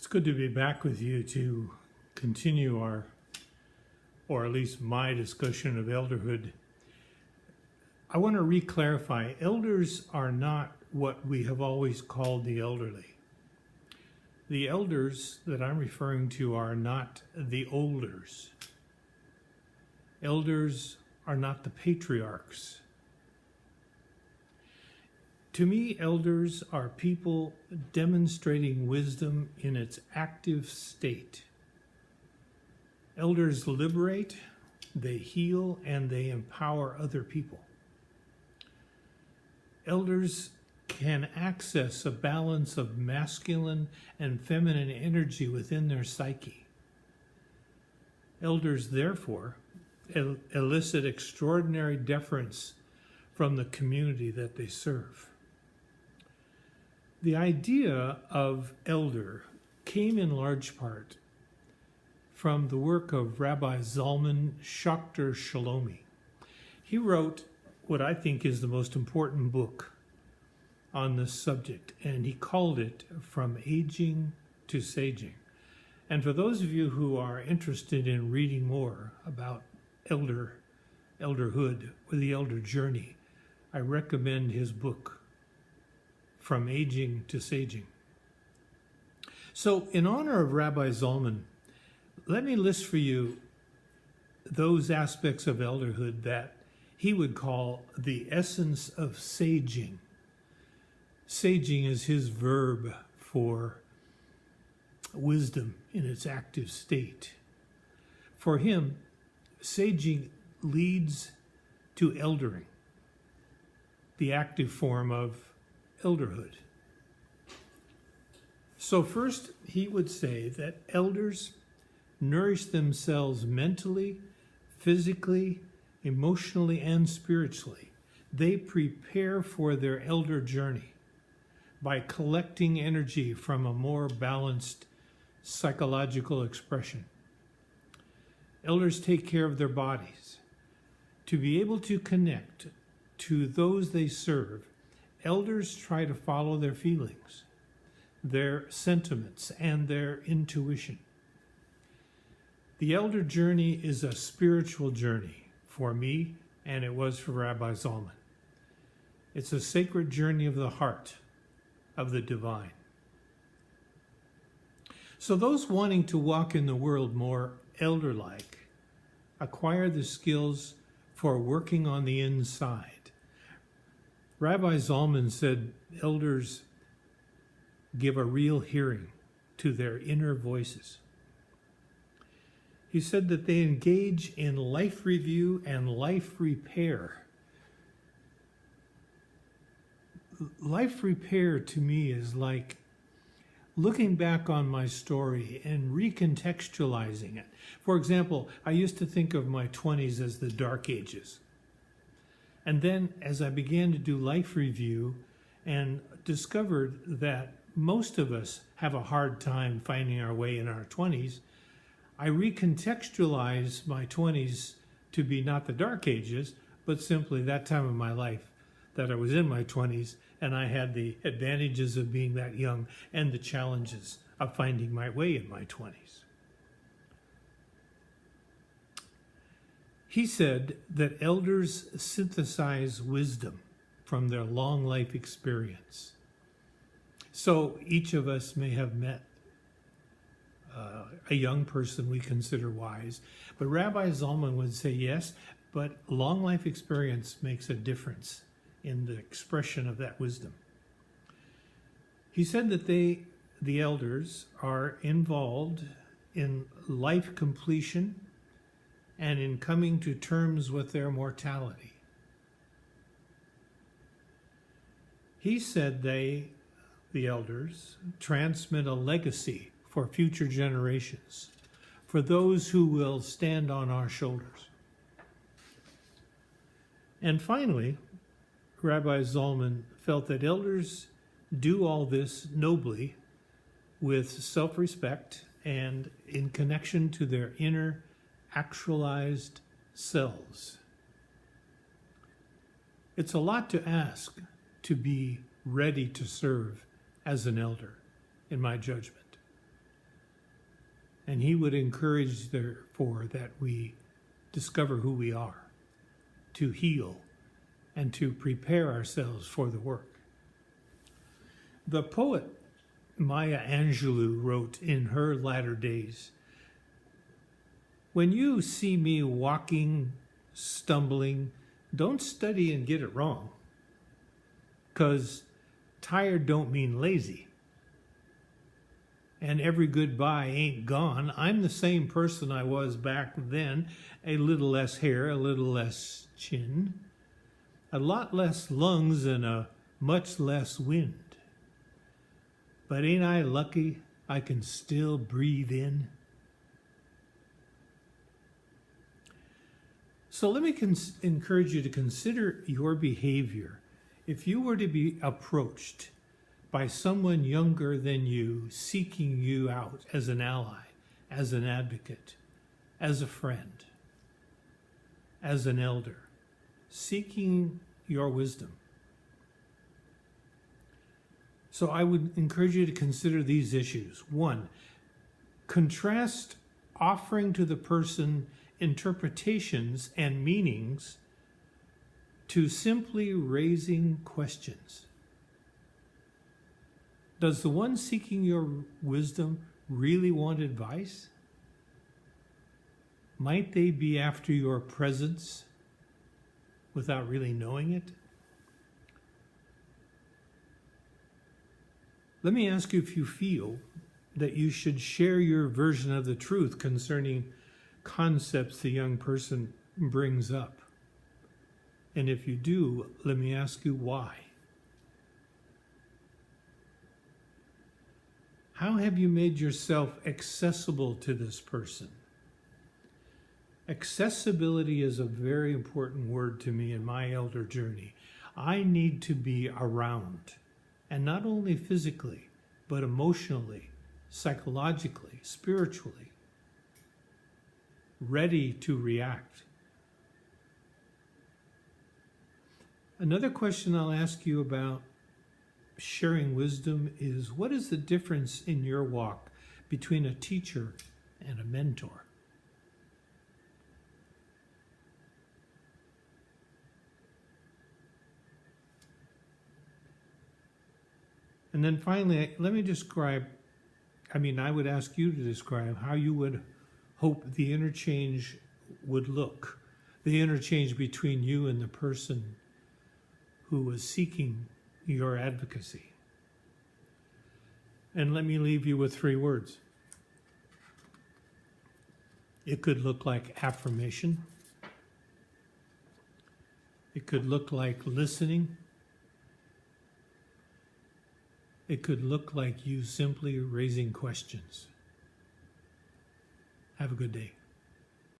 good to be back with you to continue our, or at least my discussion of elderhood. I want to re-clarify, elders are not what we have always called the elderly. The elders that I'm referring to are not the olders. Elders are not the patriarchs. To me, elders are people demonstrating wisdom in its active state. Elders liberate, they heal, and they empower other people. Elders can access a balance of masculine and feminine energy within their psyche. Elders, therefore, elicit extraordinary deference from the community that they serve. The idea of elder came in large part from the work of Rabbi Zalman Schachter Shalomi. He wrote what I think is the most important book on this subject, and he called it From Aging to Saging. And for those of you who are interested in reading more about elderhood or the elder journey, I recommend his book, From Aging to Saging. So in honor of Rabbi Zalman, let me list for you those aspects of elderhood that he would call the essence of saging. Saging is his verb for wisdom in its active state. For him, saging leads to eldering, the active form of elderhood. So first, he would say that elders nourish themselves mentally, physically, emotionally, and spiritually. They prepare for their elder journey by collecting energy from a more balanced psychological expression. Elders take care of their bodies. To be able to connect to those they serve, elders try to follow their feelings, their sentiments, and their intuition. The elder journey is a spiritual journey for me, and it was for Rabbi Zalman. It's a sacred journey of the heart, of the divine. So those wanting to walk in the world more elder-like acquire the skills for working on the inside. Rabbi Zalman said elders give a real hearing to their inner voices. He said that they engage in life review and life repair. Life repair to me is like looking back on my story and recontextualizing it. For example, I used to think of my 20s as the dark ages. And then as I began to do life review and discovered that most of us have a hard time finding our way in our 20s, I recontextualized my 20s to be not the dark ages, but simply that time of my life that I was in my 20s, and I had the advantages of being that young and the challenges of finding my way in my 20s. He said that elders synthesize wisdom from their long life experience. So each of us may have met a young person we consider wise, but Rabbi Zalman would say yes, but long life experience makes a difference in the expression of that wisdom. He said that the elders, are involved in life completion and in coming to terms with their mortality. He said the elders, transmit a legacy for future generations, for those who will stand on our shoulders. And finally, Rabbi Zalman felt that elders do all this nobly with self-respect and in connection to their inner actualized selves. It's a lot to ask to be ready to serve as an elder, in my judgment. And he would encourage, therefore, that we discover who we are, to heal, and to prepare ourselves for the work. The poet Maya Angelou wrote in her latter days, "When you see me walking, stumbling, don't study and get it wrong, 'cause tired don't mean lazy. And every goodbye ain't gone. I'm the same person I was back then, a little less hair, a little less chin, a lot less lungs and a much less wind. But ain't I lucky I can still breathe in?" So let me encourage you to consider your behavior. If you were to be approached by someone younger than you, seeking you out as an ally, as an advocate, as a friend, as an elder, seeking your wisdom. So I would encourage you to consider these issues. 1, contrast offering to the person interpretations and meanings to simply raising questions. Does the one seeking your wisdom really want advice? Might they be after your presence without really knowing it? Let me ask you if you feel that you should share your version of the truth concerning concepts the young person brings up. And if you do, let me ask you why. How have you made yourself accessible to this person? Accessibility is a very important word to me in my elder journey. I need to be around, and not only physically, but emotionally, psychologically, spiritually, ready to react. Another question I'll ask you about sharing wisdom is, what is the difference in your walk between a teacher and a mentor? And then finally, let me I would ask you to describe how you would hope the interchange would look, the interchange between you and the person who was seeking your advocacy. And let me leave you with 3 words. It could look like affirmation. It could look like listening. It could look like you simply raising questions. Have a good day.